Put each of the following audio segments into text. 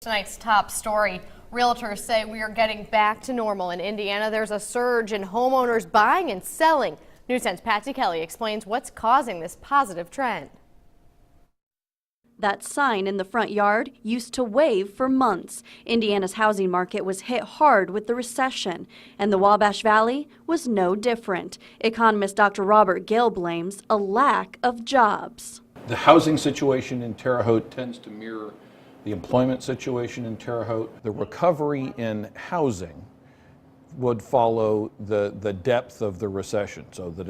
Tonight's top story. Realtors say we are getting back to normal in Indiana. There's a surge in homeowners buying and selling. News 10's Patsy Kelly explains what's causing this positive trend. That sign in the front yard used to wave for months. Indiana's housing market was hit hard with the recession, and the Wabash Valley was no different. Economist Dr. Robert Gill blames a lack of jobs. The housing situation in Terre Haute tends to mirror the employment situation in Terre Haute. The recovery in housing would follow the depth of the recession, so that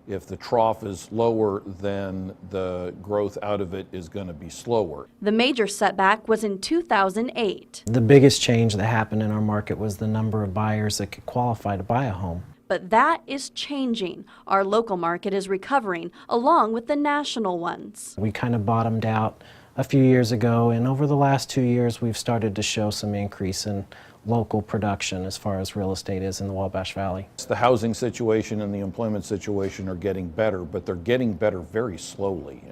if the trough is lower, then the growth out of it is going to be slower. The major setback was in 2008. The biggest change that happened in our market was the number of buyers that could qualify to buy a home. But that is changing. Our local market is recovering, along with the national ones. We kind of bottomed out a few years ago, and over the last 2 years we've started to show some increase in local production as far as real estate is in the Wabash Valley. The housing situation and the employment situation are getting better, but they're getting better very slowly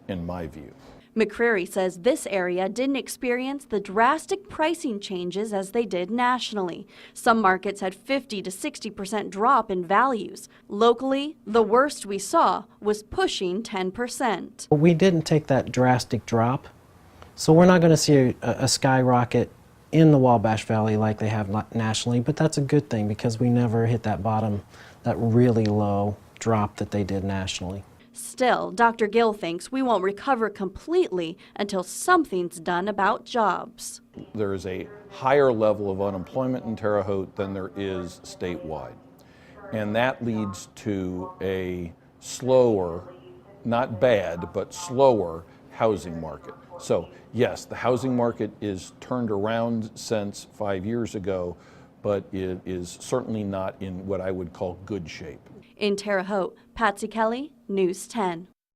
in my view. McCreary says this area didn't experience the drastic pricing changes as they did nationally. Some markets had 50 to 60% drop in values. Locally, the worst we saw was pushing 10%. We didn't take that drastic drop, so we're not going to see a skyrocket in the Wabash Valley like they have nationally, but that's a good thing because we never hit that bottom, that really low drop that they did nationally. Still, Dr. Gill thinks we won't recover completely until something's done about jobs. There is a higher level of unemployment in Terre Haute than there is statewide. And that leads to a slower, not bad, but slower housing market. So yes, the housing market is turned around since 5 years ago, but it is certainly not in what I would call good shape. In Terre Haute, Patsy Kelly, News 10.